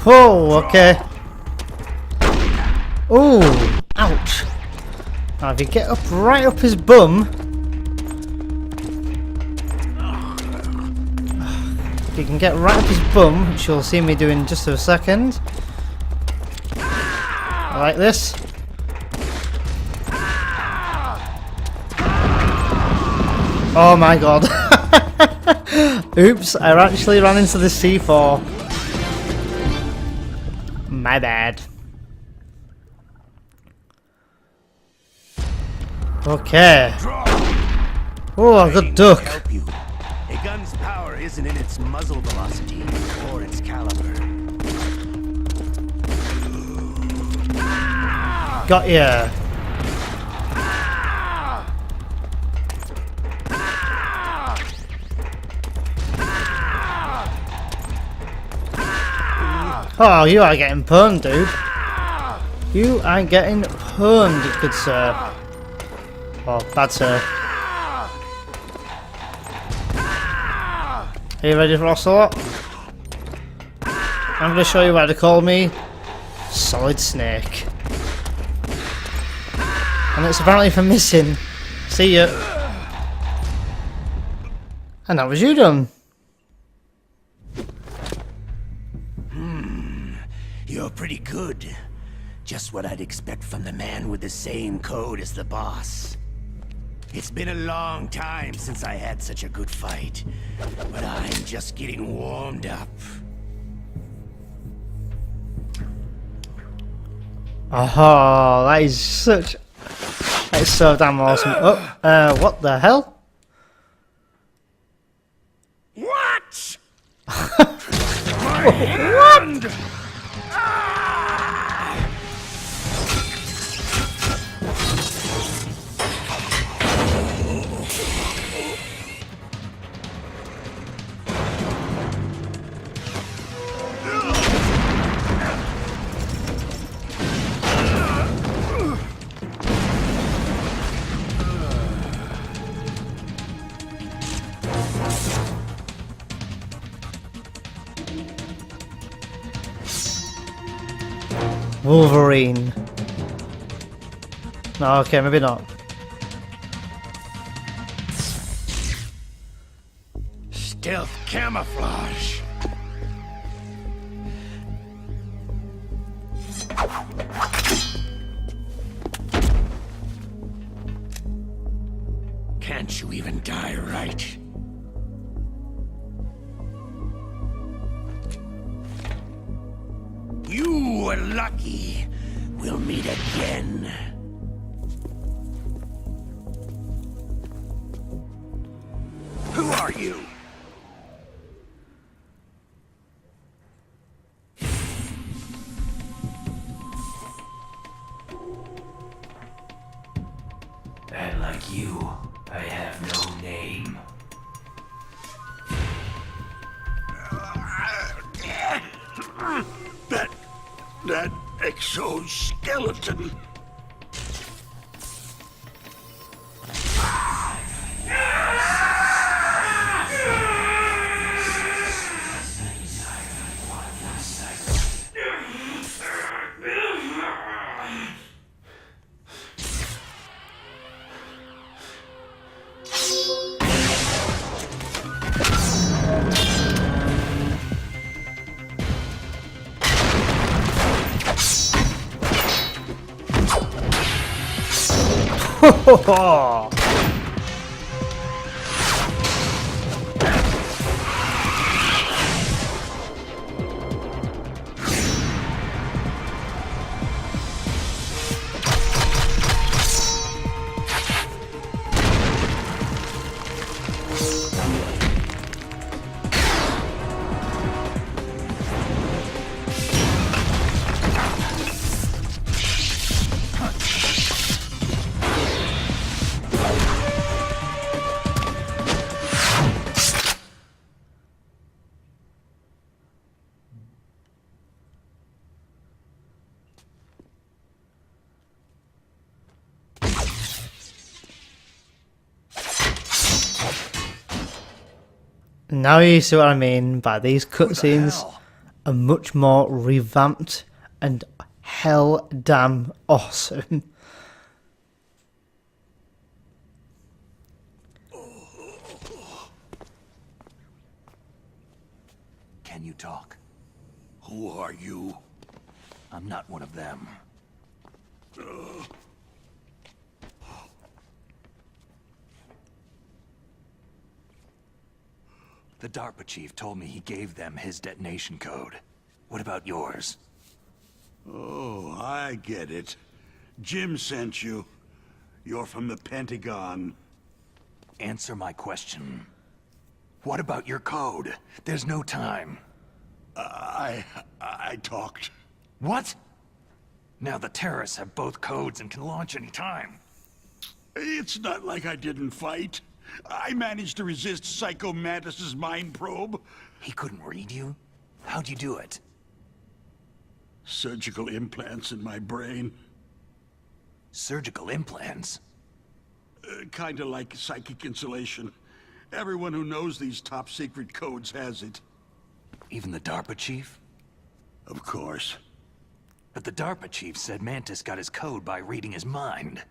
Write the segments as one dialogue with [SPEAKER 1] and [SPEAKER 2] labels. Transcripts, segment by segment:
[SPEAKER 1] Oh, okay. Oh, ouch. Now if you get up right up his bum. If you can get right up his bum, which you'll see me do in just a second. Like this. Oh my god. Oops, I actually ran into the C4. My bad. Okay. Oh, a good duck.
[SPEAKER 2] Help you. A gun's power isn't in its muzzle velocity or its caliber.
[SPEAKER 1] Got ya. Oh, you are getting pwned, dude. You are getting pwned, good sir. Oh, bad sir. Are you ready for Ocelot? I'm going to show you why they call me Solid Snake. And it's apparently for missing. See ya. And that was you done.
[SPEAKER 2] You're pretty good. Just what I'd expect from the man with the same code as the boss. It's been a long time since I had such a good fight, but I'm just getting warmed up.
[SPEAKER 1] Oh, that is such... That's so damn awesome. Oh, what the hell?
[SPEAKER 2] What? My hand!
[SPEAKER 1] Wolverine. No, okay, maybe not.
[SPEAKER 2] Stealth camouflage. Can't you even die right? You were lucky. We'll meet again. Who are you?
[SPEAKER 3] And like you, I have no name.
[SPEAKER 2] That exoskeleton.
[SPEAKER 1] Ho ho ho! Now you see what I mean by these cutscenes are much more revamped and hell damn awesome.
[SPEAKER 3] Can you talk?
[SPEAKER 4] Who are you?
[SPEAKER 3] I'm not one of them. The DARPA chief told me he gave them his detonation code. What about yours?
[SPEAKER 4] Oh, I get it. Jim sent you. You're from the Pentagon.
[SPEAKER 3] Answer my question. What about your code? There's no time.
[SPEAKER 4] I talked.
[SPEAKER 3] What? Now the terrorists have both codes and can launch any time.
[SPEAKER 4] It's not like I didn't fight. I managed to resist Psycho Mantis's mind probe.
[SPEAKER 3] He couldn't read you? How'd you do it?
[SPEAKER 4] Surgical implants in my brain.
[SPEAKER 3] Surgical implants?
[SPEAKER 4] Kinda like psychic insulation. Everyone who knows these top secret codes has it.
[SPEAKER 3] Even the DARPA chief?
[SPEAKER 4] Of course.
[SPEAKER 3] But the DARPA chief said Mantis got his code by reading his mind.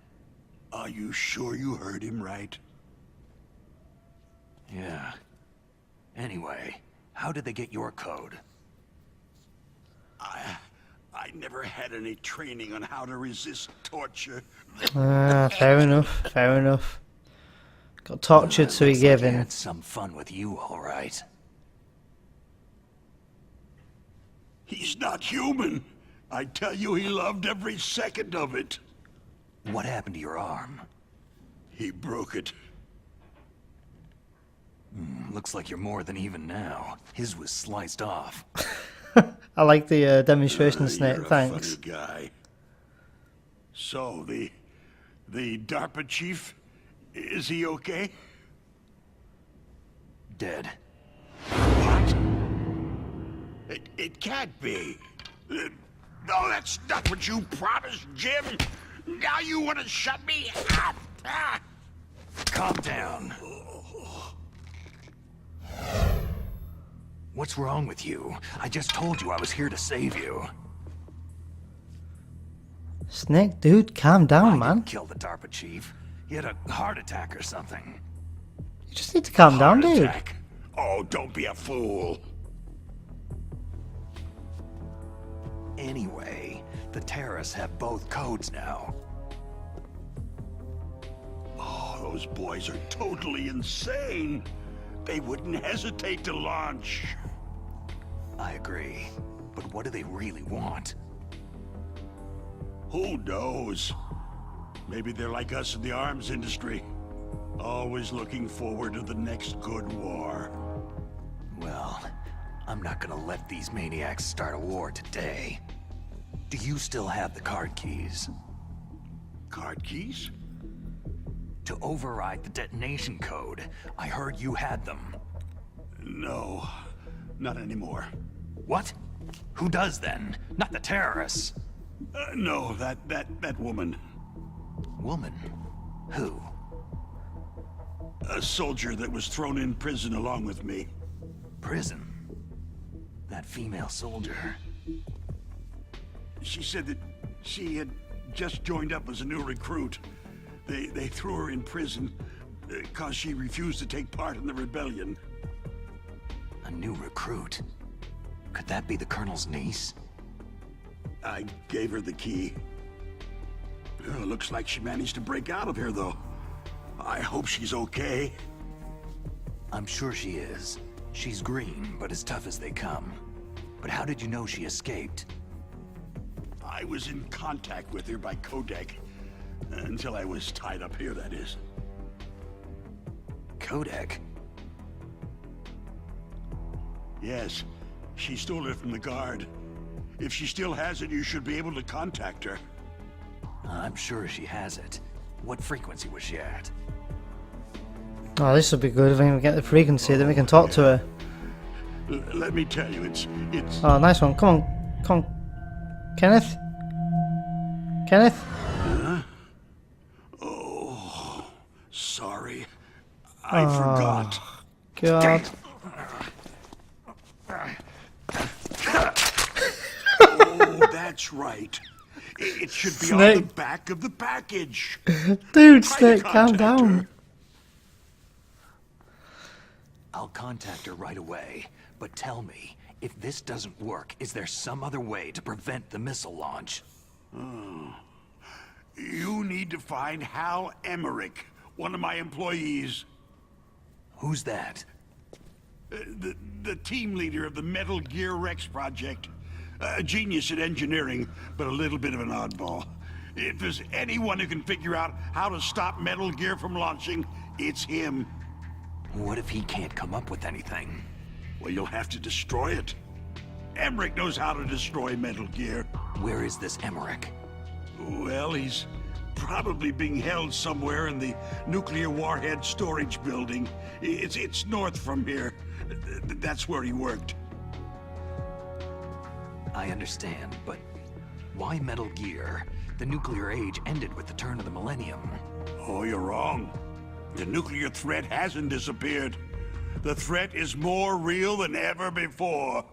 [SPEAKER 4] Are you sure you heard him right?
[SPEAKER 3] Yeah. Anyway, how did they get your code?
[SPEAKER 4] I never had any training on how to resist torture.
[SPEAKER 1] Fair enough, fair enough. Got tortured, so he
[SPEAKER 3] Looks
[SPEAKER 1] gave
[SPEAKER 3] like he
[SPEAKER 1] in.
[SPEAKER 3] had some fun with you, all right.
[SPEAKER 4] He's not human. I tell you, he loved every second of it.
[SPEAKER 3] What happened to your arm?
[SPEAKER 4] He broke it.
[SPEAKER 3] Looks like you're more than even now. His was sliced off.
[SPEAKER 1] I like the demonstration snake,
[SPEAKER 4] You're a
[SPEAKER 1] thanks.
[SPEAKER 4] funny guy. So, the DARPA chief, is he okay?
[SPEAKER 3] Dead.
[SPEAKER 4] What? It can't be. No, that's not what you promised, Jim. Now you want to shut me up.
[SPEAKER 3] Calm down. What's wrong with you? I just told you I was here to save you.
[SPEAKER 1] Snake, dude, calm down,
[SPEAKER 3] I
[SPEAKER 1] man.
[SPEAKER 3] didn't kill the DARPA chief. He had a heart attack or something.
[SPEAKER 1] You just need to calm down,
[SPEAKER 4] Heart
[SPEAKER 1] dude.
[SPEAKER 4] attack. Oh, don't be a fool.
[SPEAKER 3] Anyway, the terrorists have both codes now.
[SPEAKER 4] Oh, those boys are totally insane. They wouldn't hesitate to launch.
[SPEAKER 3] I agree. But what do they really want?
[SPEAKER 4] Who knows? Maybe they're like us in the arms industry. Always looking forward to the next good war.
[SPEAKER 3] Well, I'm not gonna let these maniacs start a war today. Do you still have the card keys?
[SPEAKER 4] Card keys?
[SPEAKER 3] To override the detonation code. I heard you had them.
[SPEAKER 4] No, not anymore.
[SPEAKER 3] What? Who does then? Not the terrorists.
[SPEAKER 4] No, that woman.
[SPEAKER 3] Woman? Who?
[SPEAKER 4] A soldier that was thrown in prison along with me.
[SPEAKER 3] Prison? That female soldier.
[SPEAKER 4] She said that she had just joined up as a new recruit. They threw her in prison because she refused to take part in the rebellion.
[SPEAKER 3] A new recruit? Could that be the Colonel's niece?
[SPEAKER 4] I gave her the key. Looks like she managed to break out of here, though. I hope she's okay.
[SPEAKER 3] I'm sure she is. She's green, but as tough as they come. But how did you know she escaped?
[SPEAKER 4] I was in contact with her by codec. Until I was tied up here, that is.
[SPEAKER 3] Codec?
[SPEAKER 4] Yes, she stole it from the guard. If she still has it, you should be able to contact her.
[SPEAKER 3] I'm sure she has it. What frequency was she at?
[SPEAKER 1] Oh, this will be good if we can get the frequency, then we can talk to her.
[SPEAKER 4] Let me tell you, it's...
[SPEAKER 1] Oh, nice one. Come on. Come on. Kenneth? Kenneth?
[SPEAKER 4] Oh, sorry. I forgot.
[SPEAKER 1] God.
[SPEAKER 4] That's right. It should be on
[SPEAKER 1] Snake.
[SPEAKER 4] the back of the package.
[SPEAKER 1] Dude,
[SPEAKER 4] Try to
[SPEAKER 1] Snake, calm
[SPEAKER 4] contact
[SPEAKER 1] down.
[SPEAKER 4] her.
[SPEAKER 3] I'll contact her right away, but tell me, if this doesn't work, is there some other way to prevent the missile launch?
[SPEAKER 4] You need to find Hal Emmerich, one of my employees.
[SPEAKER 3] Who's that?
[SPEAKER 4] The team leader of the Metal Gear Rex project. A genius at engineering, but a little bit of an oddball. If there's anyone who can figure out how to stop Metal Gear from launching, it's him.
[SPEAKER 3] What if he can't come up with anything?
[SPEAKER 4] Well, you'll have to destroy it. Emmerich knows how to destroy Metal Gear.
[SPEAKER 3] Where is this Emmerich?
[SPEAKER 4] Well, he's probably being held somewhere in the nuclear warhead storage building. It's north from here. That's where he worked.
[SPEAKER 3] I understand, but why Metal Gear? The nuclear age ended with the turn of the millennium.
[SPEAKER 4] Oh, you're wrong. The nuclear threat hasn't disappeared. The threat is more real than ever before.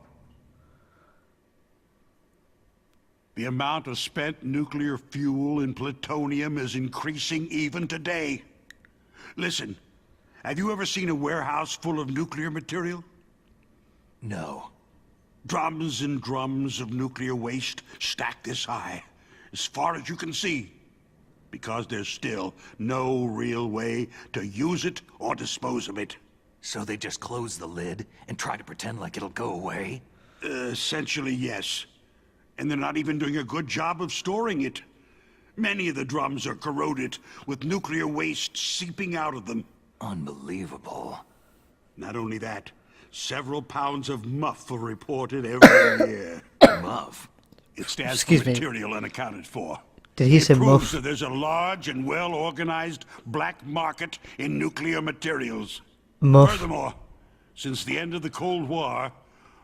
[SPEAKER 4] The amount of spent nuclear fuel and plutonium is increasing even today. Listen, have you ever seen a warehouse full of nuclear material?
[SPEAKER 3] No.
[SPEAKER 4] Drums and drums of nuclear waste stacked this high, as far as you can see, because there's still no real way to use it or dispose of it.
[SPEAKER 3] So they just close the lid and try to pretend like it'll go away?
[SPEAKER 4] Essentially, yes. And they're not even doing a good job of storing it. Many of the drums are corroded, with nuclear waste seeping out of them.
[SPEAKER 3] Unbelievable.
[SPEAKER 4] Not only that, several pounds of muff are reported every year.
[SPEAKER 3] Muff?
[SPEAKER 4] It stands
[SPEAKER 1] Excuse
[SPEAKER 4] for
[SPEAKER 1] me.
[SPEAKER 4] material unaccounted for.
[SPEAKER 1] Did he say
[SPEAKER 4] It proves
[SPEAKER 1] muff?
[SPEAKER 4] that there's a large and well-organized black market in nuclear materials.
[SPEAKER 1] Muff.
[SPEAKER 4] Furthermore, since the end of the Cold War,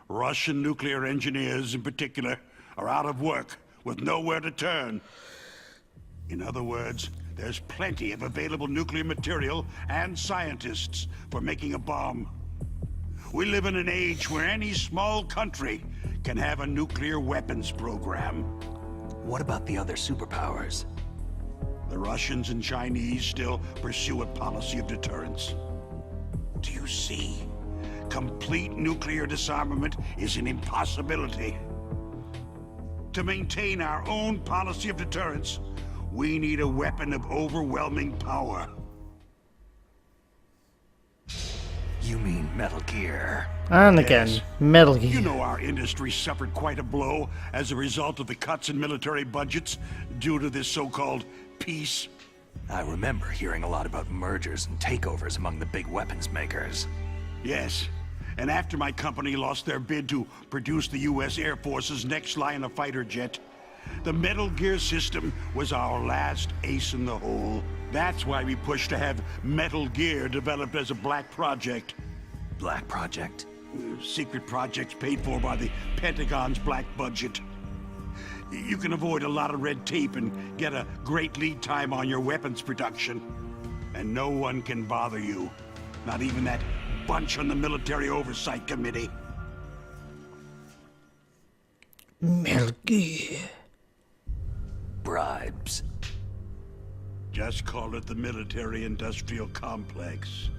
[SPEAKER 4] Russian nuclear engineers in particular are out of work with nowhere to turn. In other words, there's plenty of available nuclear material and scientists for making a bomb. We live in an age where any small country can have a nuclear weapons program.
[SPEAKER 3] What about the other superpowers?
[SPEAKER 4] The Russians and Chinese still pursue a policy of deterrence. Do you see? Complete nuclear disarmament is an impossibility. To maintain our own policy of deterrence, we need a weapon of overwhelming power.
[SPEAKER 3] You mean Metal Gear?
[SPEAKER 1] And again,
[SPEAKER 4] Yes.
[SPEAKER 1] Metal Gear.
[SPEAKER 4] You know our industry suffered quite a blow as a result of the cuts in military budgets due to this so-called peace.
[SPEAKER 3] I remember hearing a lot about mergers and takeovers among the big weapons makers.
[SPEAKER 4] Yes. And after my company lost their bid to produce the U.S. Air Force's next line of fighter jet, the Metal Gear system was our last ace in the hole. That's why we pushed to have Metal Gear developed as a black project.
[SPEAKER 3] Black Project?
[SPEAKER 4] Secret projects paid for by the Pentagon's black budget. You can avoid a lot of red tape and get a great lead time on your weapons production. And no one can bother you. Not even that bunch on the Military Oversight Committee.
[SPEAKER 1] Metal Gear.
[SPEAKER 3] Bribes.
[SPEAKER 4] Just call it the military-industrial complex.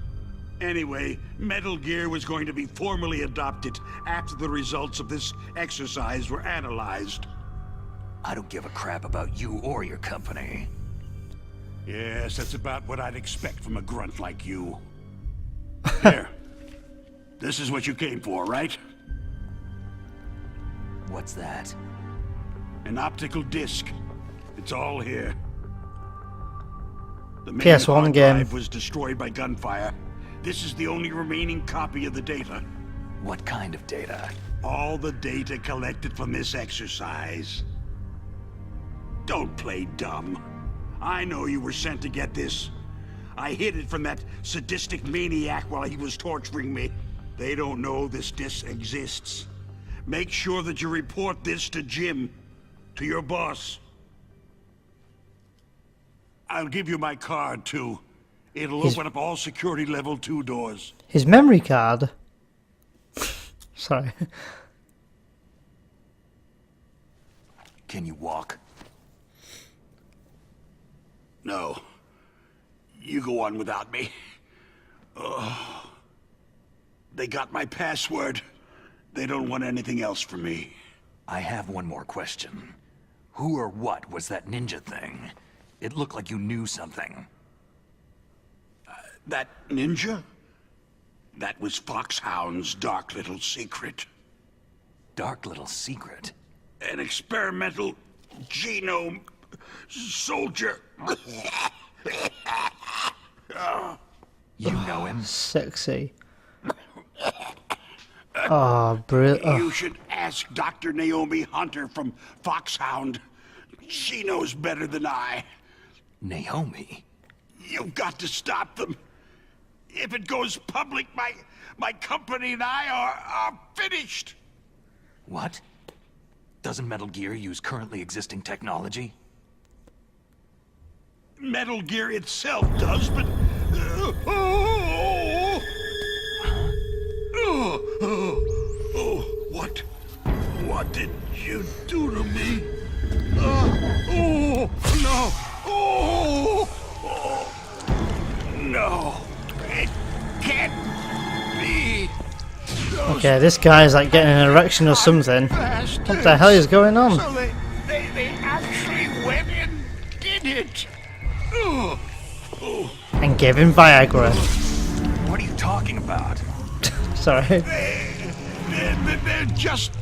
[SPEAKER 4] Anyway, Metal Gear was going to be formally adopted after the results of this exercise were analyzed.
[SPEAKER 3] I don't give a crap about you or your company.
[SPEAKER 4] Yes, that's about what I'd expect from a grunt like you. Here. This is what you came for, right?
[SPEAKER 3] What's that?
[SPEAKER 4] An optical disc. It's all here. The main
[SPEAKER 1] PS1
[SPEAKER 4] hard
[SPEAKER 1] game.
[SPEAKER 4] drive was destroyed by gunfire. This is the only remaining copy of the data.
[SPEAKER 3] What kind of data?
[SPEAKER 4] All the data collected from this exercise. Don't play dumb. I know you were sent to get this. I hid it from that sadistic maniac while he was torturing me. They don't know this disc exists. Make sure that you report this to Jim, to your boss. I'll give you my card, too. It'll open up all security level 2 doors.
[SPEAKER 1] His memory card. Sorry.
[SPEAKER 3] Can you walk?
[SPEAKER 4] No. You go on without me. They got my password. They don't want anything else from me.
[SPEAKER 3] I have one more question. Who or what was that ninja thing? It looked like you knew something.
[SPEAKER 4] That ninja? That was Foxhound's dark little secret.
[SPEAKER 3] Dark little secret?
[SPEAKER 4] An experimental genome soldier.
[SPEAKER 3] You know him?
[SPEAKER 1] Sexy. Oh, brilliant.
[SPEAKER 4] You should ask Dr. Naomi Hunter from Foxhound. She knows better than I.
[SPEAKER 3] Naomi?
[SPEAKER 4] You've got to stop them. If it goes public, my company and I are finished.
[SPEAKER 3] What? Doesn't Metal Gear use currently existing technology?
[SPEAKER 4] Metal Gear itself does, but... What? What did you do to me? No! No! It can't be!
[SPEAKER 1] Okay, this guy's like getting an erection or something. What the hell is going on?
[SPEAKER 4] So they actually went and did it!
[SPEAKER 1] And gave him Viagra.
[SPEAKER 3] What are you talking about?
[SPEAKER 1] Sorry.
[SPEAKER 4] They're just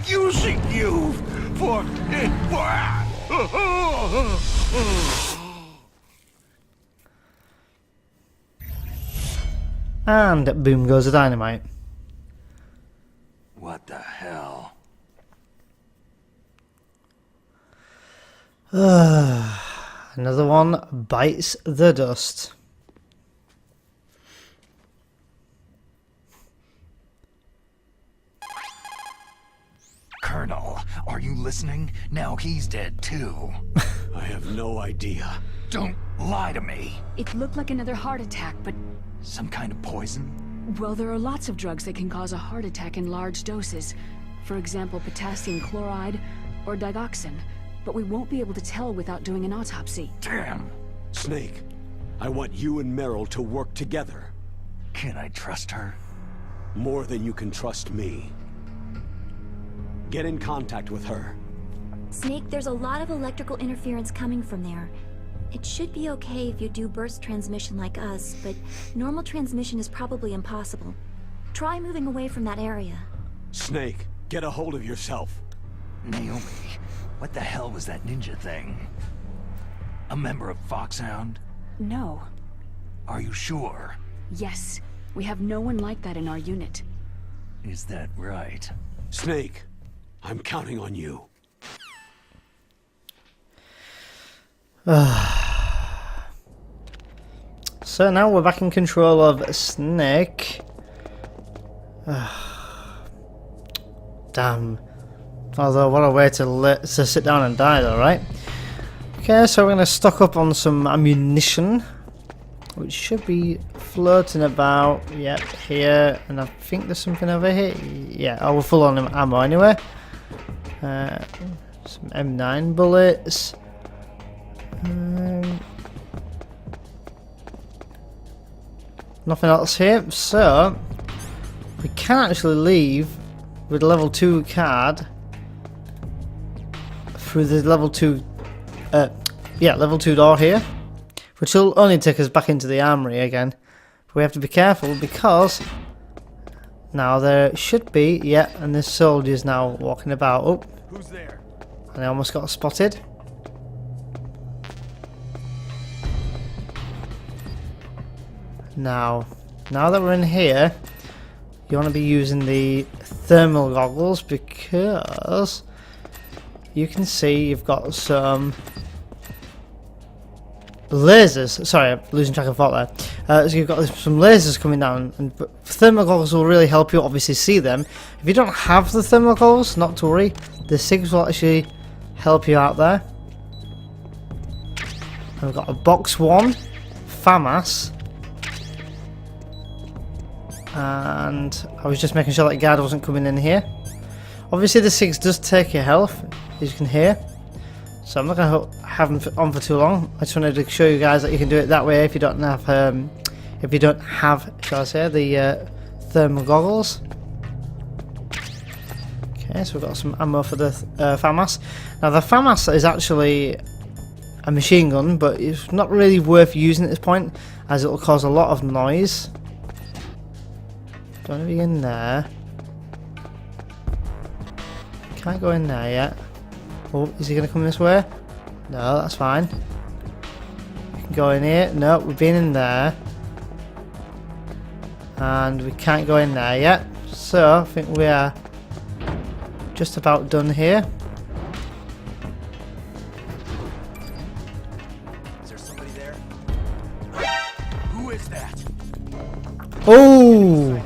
[SPEAKER 4] using you for...
[SPEAKER 1] And boom goes the dynamite.
[SPEAKER 3] What the hell?
[SPEAKER 1] Another one bites the dust.
[SPEAKER 3] Colonel, are you listening? Now he's dead too.
[SPEAKER 5] I have no idea.
[SPEAKER 3] Don't lie to me.
[SPEAKER 6] It looked like another heart attack, but,
[SPEAKER 3] Some kind of poison?
[SPEAKER 6] well, there are lots of drugs that can cause a heart attack in large doses. For example, potassium chloride or digoxin. But we won't be able to tell without doing an autopsy.
[SPEAKER 3] Damn.
[SPEAKER 5] Snake, I want you and Meryl to work together.
[SPEAKER 3] Can I trust her?
[SPEAKER 5] More than you can trust me. Get in contact with her.
[SPEAKER 7] Snake, there's a lot of electrical interference coming from there. It should be okay if you do burst transmission like us, but normal transmission is probably impossible. Try moving away from that area.
[SPEAKER 5] Snake, get a hold of yourself.
[SPEAKER 3] Naomi, what the hell was that ninja thing? A member of Foxhound?
[SPEAKER 6] No.
[SPEAKER 3] Are you sure?
[SPEAKER 6] Yes. We have no one like that in our unit.
[SPEAKER 3] Is that right?
[SPEAKER 5] Snake, I'm counting on you.
[SPEAKER 1] So now we're back in control of Snake. Damn. Although, what a way to sit down and die though, right? Okay, so we're going to stock up on some ammunition, which should be floating about, yep, here, and I think there's something over here. Yeah, we're full on ammo anyway. Some M9 bullets. Nothing else here, so we can actually leave with a level 2 card through the level 2 level 2 door here, which will only take us back into the armory again. But we have to be careful because now there should be, yeah, and there's soldiers now walking about. Oh,
[SPEAKER 5] Who's there?
[SPEAKER 1] and I almost got spotted. Now that we're in here, you want to be using the thermal goggles because you can see you've got some lasers. Sorry, I'm losing track of thought there. So you've got some lasers coming down, and thermal goggles will really help you obviously see them. If you don't have the thermal goggles, not to worry, the SIGs will actually help you out there. And we've got a box 1, FAMAS. And I was just making sure that guard wasn't coming in here. Obviously the 6 does take your health, as you can hear. So I'm not going to have them on for too long. I just wanted to show you guys that you can do it that way if you don't have, shall I say, the thermal goggles. Okay, so we've got some ammo for the FAMAS. Now the FAMAS is actually a machine gun, but it's not really worth using at this point, as it will cause a lot of noise. Don't want to be in there. Can't go in there yet. Oh, is he going to come this way? No, that's fine. We can go in here. No, we've been in there. And we can't go in there yet. So, I think we are just about done here.
[SPEAKER 3] Is there somebody there? Who is that?
[SPEAKER 1] Oh!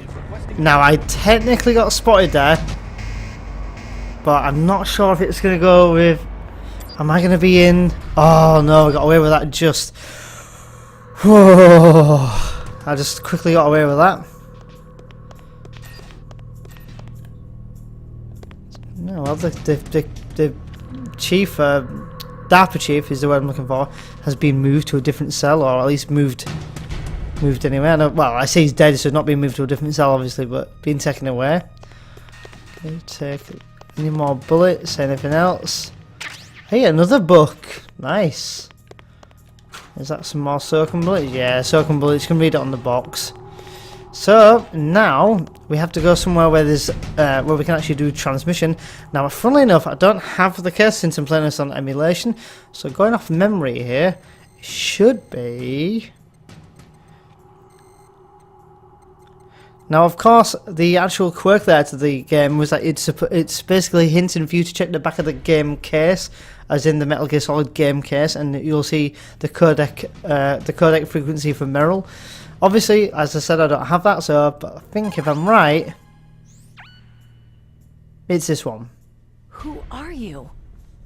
[SPEAKER 1] Now, I technically got spotted there. But I'm not sure if it's going to go with... Am I going to be in... Oh no, I got away with that just... I just quickly got away with that. No, well, the chief, DARPA chief is the word I'm looking for, has been moved to a different cell, or at least moved anywhere. No, well, I say he's dead, so not being moved to a different cell, obviously, but being taken away. Okay, take... Any more bullets? Anything else? Hey, another book. Nice. Is that some more Soaking bullets? Yeah, Soaking bullets. You can read it on the box. So now we have to go somewhere where there's where we can actually do transmission. Now, funnily enough, I don't have the case since I'm playing this on emulation. So going off memory here, it should be. Now, of course, the actual quirk there to the game was that it's basically hinting for you to check the back of the game case, as in the Metal Gear Solid game case, and you'll see the codec frequency for Merrill. Obviously, as I said, I don't have that, but I think if I'm right, it's this one.
[SPEAKER 8] Who are you?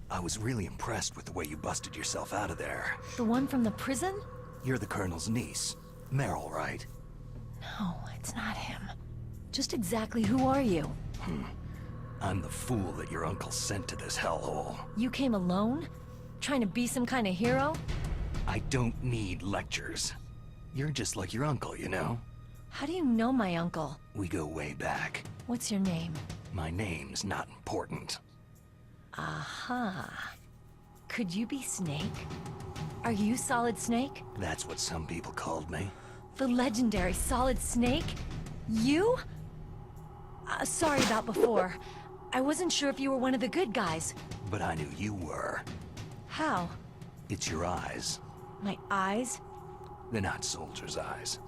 [SPEAKER 3] I was really impressed with the way you busted yourself out of there.
[SPEAKER 8] The one from the prison?
[SPEAKER 3] You're the Colonel's niece, Merrill, right?
[SPEAKER 8] No, it's not him. Just exactly who are you?
[SPEAKER 3] I'm the fool that your uncle sent to this hellhole.
[SPEAKER 8] You came alone? Trying to be some kind of hero?
[SPEAKER 3] I don't need lectures. You're just like your uncle, you know?
[SPEAKER 8] How do you know my uncle?
[SPEAKER 3] We go way back.
[SPEAKER 8] What's your name?
[SPEAKER 3] My name's not important.
[SPEAKER 8] Aha. Could you be Snake? Are you Solid Snake?
[SPEAKER 3] That's what some people called me.
[SPEAKER 8] The legendary Solid Snake? You? Sorry about before. I wasn't sure if you were one of the good guys.
[SPEAKER 3] But I knew you were.
[SPEAKER 8] How?
[SPEAKER 3] It's your eyes.
[SPEAKER 8] My eyes?
[SPEAKER 3] They're not soldiers' eyes.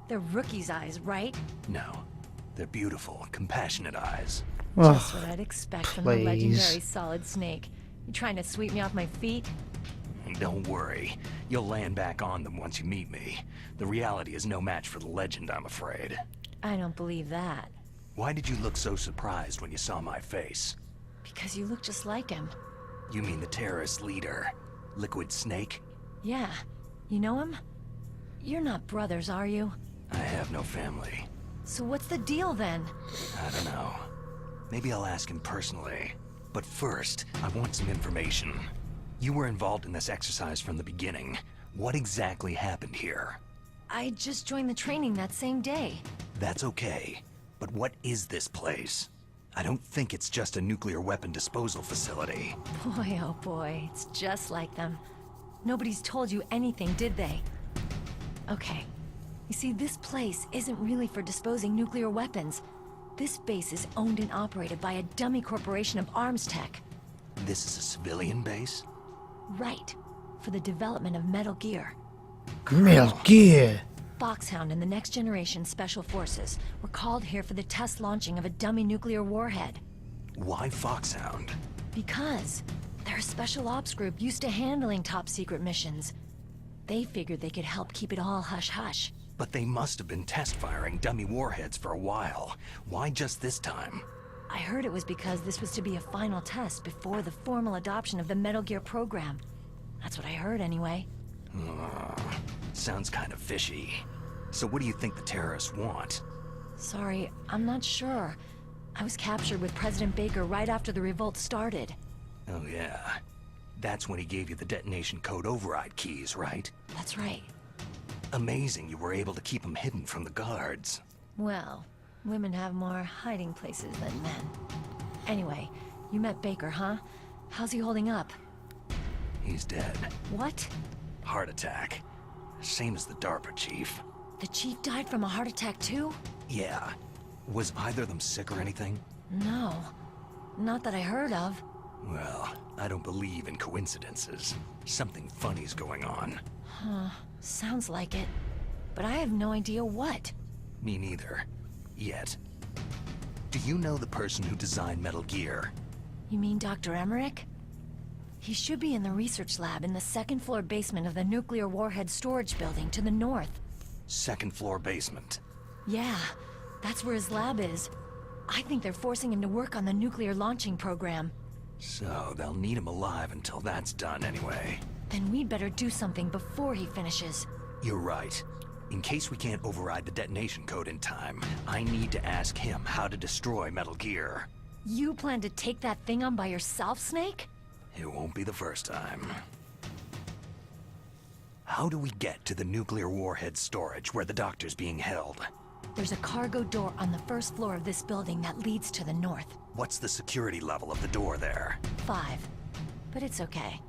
[SPEAKER 8] They're rookies' eyes, right?
[SPEAKER 3] No. They're beautiful, compassionate eyes.
[SPEAKER 8] Just what I'd expect from the
[SPEAKER 1] please.
[SPEAKER 8] legendary Solid Snake. You trying to sweep me off my feet?
[SPEAKER 3] Don't worry. You'll land back on them once you meet me. The reality is no match for the legend, I'm afraid.
[SPEAKER 8] I don't believe that.
[SPEAKER 3] Why did you look so surprised when you saw my face?
[SPEAKER 8] Because you look just like him.
[SPEAKER 3] You mean the terrorist leader, Liquid Snake?
[SPEAKER 8] Yeah. You know him? You're not brothers, are you?
[SPEAKER 3] I have no family.
[SPEAKER 8] So what's the deal then?
[SPEAKER 3] I don't know. Maybe I'll ask him personally. But first, I want some information. You were involved in this exercise from the beginning. What exactly happened here?
[SPEAKER 8] I just joined the training that same day.
[SPEAKER 3] That's okay. But what is this place? I don't think it's just a nuclear weapon disposal facility.
[SPEAKER 8] Boy, oh boy, it's just like them. Nobody's told you anything, did they? Okay. You see, this place isn't really for disposing nuclear weapons. This base is owned and operated by a dummy corporation of arms tech.
[SPEAKER 3] This is a civilian base?
[SPEAKER 8] Right. For the development of Metal Gear.
[SPEAKER 1] Metal Gear.
[SPEAKER 8] Foxhound and the Next Generation Special Forces were called here for the test launching of a dummy nuclear warhead.
[SPEAKER 3] Why Foxhound?
[SPEAKER 8] Because they're a special ops group used to handling top-secret missions. They figured they could help keep it all hush-hush.
[SPEAKER 3] But they must have been test-firing dummy warheads for a while. Why just this time?
[SPEAKER 8] I heard it was because this was to be a final test before the formal adoption of the Metal Gear program. That's what I heard anyway.
[SPEAKER 3] Sounds kind of fishy. So what do you think the terrorists want?
[SPEAKER 8] Sorry, I'm not sure. I was captured with President Baker right after the revolt started.
[SPEAKER 3] Oh yeah. That's when he gave you the detonation code override keys, right?
[SPEAKER 8] That's right.
[SPEAKER 3] Amazing you were able to keep them hidden from the guards.
[SPEAKER 8] Well, women have more hiding places than men. Anyway, you met Baker, huh? How's he holding up?
[SPEAKER 3] He's dead.
[SPEAKER 8] What?
[SPEAKER 3] Heart attack. Same as the DARPA chief.
[SPEAKER 8] The chief died from a heart attack too?
[SPEAKER 3] Yeah. Was either of them sick or anything?
[SPEAKER 8] No. Not that I heard of.
[SPEAKER 3] Well, I don't believe in coincidences. Something funny's going on.
[SPEAKER 8] Huh. Sounds like it. But I have no idea what.
[SPEAKER 3] Me neither. Yet. Do you know the person who designed Metal Gear?
[SPEAKER 8] You mean Dr. Emmerich? He should be in the research lab in the second floor basement of the nuclear warhead storage building to the north.
[SPEAKER 3] Second floor basement.
[SPEAKER 8] Yeah, that's where his lab is. I think they're forcing him to work on the nuclear launching program.
[SPEAKER 3] So they'll need him alive until that's done anyway.
[SPEAKER 8] Then we'd better do something before he finishes.
[SPEAKER 3] You're right. In case we can't override the detonation code in time, I need to ask him how to destroy Metal Gear.
[SPEAKER 8] You plan to take that thing on by yourself, Snake?
[SPEAKER 3] It won't be the first time. How do we get to the nuclear warhead storage where the doctor's being held?
[SPEAKER 8] There's a cargo door on the first floor of this building that leads to the north.
[SPEAKER 3] What's the security level of the door there?
[SPEAKER 8] 5. But it's okay.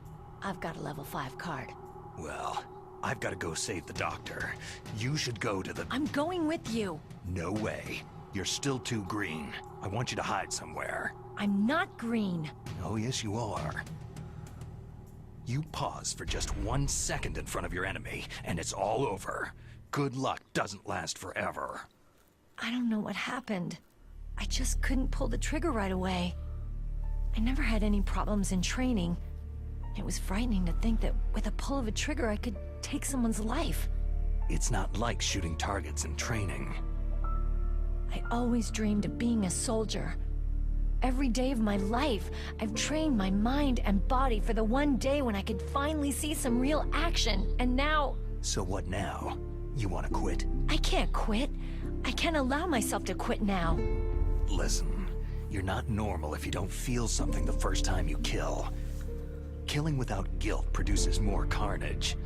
[SPEAKER 8] I've got a level 5 card.
[SPEAKER 3] Well, I've got to go save the doctor. You should go to the...
[SPEAKER 8] I'm going with you!
[SPEAKER 3] No way. You're still too green. I want you to hide somewhere.
[SPEAKER 8] I'm not green.
[SPEAKER 3] Oh, yes, you are. You pause for just 1 second in front of your enemy, and it's all over. Good luck doesn't last forever.
[SPEAKER 8] I don't know what happened. I just couldn't pull the trigger right away. I never had any problems in training. It was frightening to think that with a pull of a trigger I could take someone's life.
[SPEAKER 3] It's not like shooting targets in training.
[SPEAKER 8] I always dreamed of being a soldier. Every day of my life, I've trained my mind and body for the one day when I could finally see some real action, and now...
[SPEAKER 3] So what now? You want to quit?
[SPEAKER 8] I can't quit. I can't allow myself to quit now.
[SPEAKER 3] Listen, you're not normal if you don't feel something the first time you kill. Killing without guilt produces more carnage.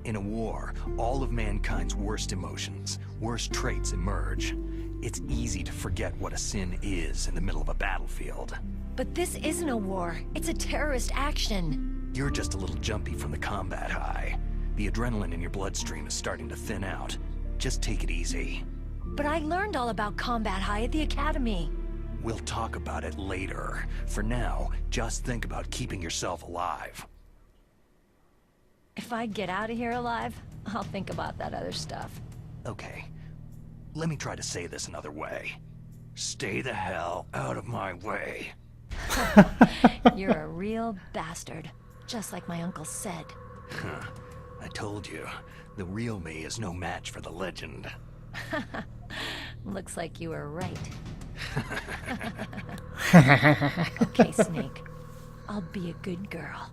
[SPEAKER 3] In a war, all of mankind's worst emotions, worst traits emerge. It's easy to forget what a sin is in the middle of a battlefield.
[SPEAKER 8] But this isn't a war. It's a terrorist action.
[SPEAKER 3] You're just a little jumpy from the combat high. The adrenaline in your bloodstream is starting to thin out. Just take it easy.
[SPEAKER 8] But I learned all about combat high at the academy.
[SPEAKER 3] We'll talk about it later. For now, just think about keeping yourself alive.
[SPEAKER 8] If I get out of here alive, I'll think about that other stuff.
[SPEAKER 3] Okay. Let me try to say this another way. Stay the hell out of my way.
[SPEAKER 8] You're a real bastard, just like my uncle said.
[SPEAKER 3] I told you, the real me is no match for the legend.
[SPEAKER 8] Looks like you were right. Okay, Snake. I'll be a good girl.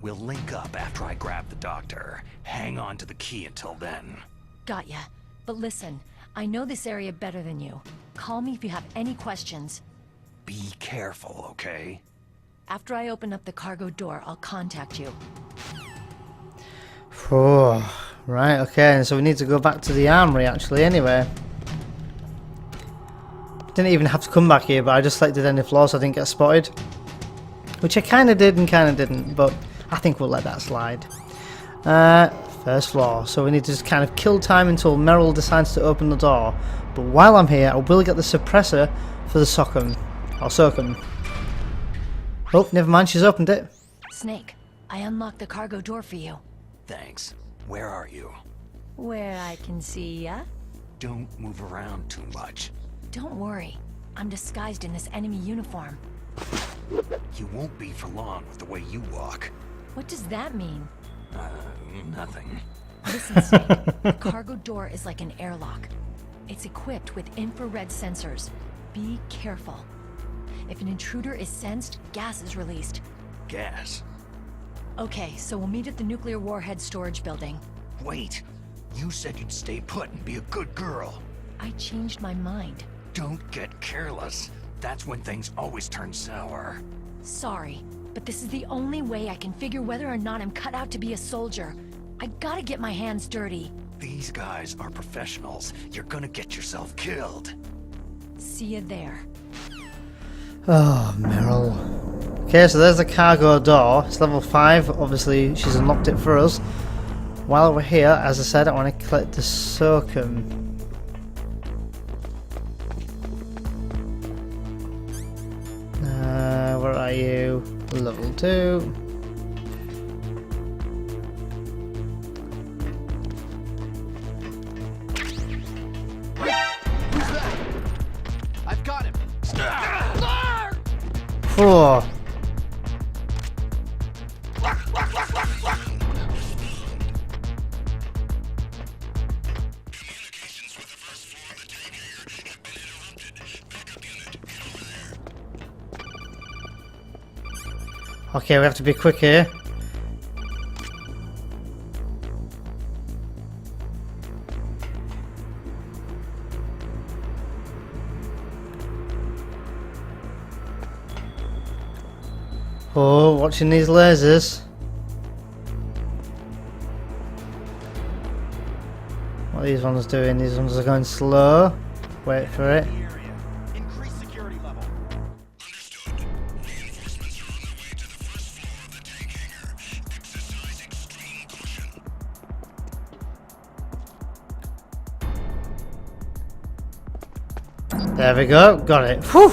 [SPEAKER 3] We'll link up after I grab the doctor. Hang on to the key until then.
[SPEAKER 8] Got ya. But listen, I know this area better than you. Call me if you have any questions.
[SPEAKER 3] Be careful, okay?
[SPEAKER 8] After I open up the cargo door, I'll contact you.
[SPEAKER 1] Oh, right, okay, so we need to go back to the armory actually anyway. Didn't even have to come back here, but I just selected any floor so I didn't get spotted. Which I kind of did and kind of didn't, but I think we'll let that slide. First floor, so we need to just kind of kill time until Meryl decides to open the door. But while I'm here, I will get the suppressor for the Sockham. Or Sockham. Oh, never mind, she's opened it.
[SPEAKER 8] Snake, I unlocked the cargo door for you.
[SPEAKER 3] Thanks. Where are you?
[SPEAKER 8] Where I can see ya.
[SPEAKER 3] Don't move around too much.
[SPEAKER 8] Don't worry. I'm disguised in this enemy uniform.
[SPEAKER 3] You won't be for long with the way you walk.
[SPEAKER 8] What does that mean?
[SPEAKER 3] Nothing.
[SPEAKER 8] Listen, Snake. The cargo door is like an airlock. It's equipped with infrared sensors. Be careful. If an intruder is sensed, gas is released.
[SPEAKER 3] Gas?
[SPEAKER 8] Okay, so we'll meet at the nuclear warhead storage building.
[SPEAKER 3] Wait. You said you'd stay put and be a good girl.
[SPEAKER 8] I changed my mind.
[SPEAKER 3] Don't get careless. That's when things always turn sour.
[SPEAKER 8] Sorry, but this is the only way I can figure whether or not I'm cut out to be a soldier. I gotta get my hands dirty.
[SPEAKER 3] These guys are professionals. You're gonna get yourself killed.
[SPEAKER 8] See you there.
[SPEAKER 1] Oh, Meryl. Okay, so there's the cargo door. It's level 5. Obviously, she's unlocked it for us. While we're here, as I said, I want to collect the Soakum. Where are you? Level 2.
[SPEAKER 9] I've got him.
[SPEAKER 1] 4. Okay, we have to be quick here. Oh, watching these lasers. What are these ones doing? These ones are going slow. Wait for it.
[SPEAKER 9] Increase security level.
[SPEAKER 1] There we go. Got it. Whew!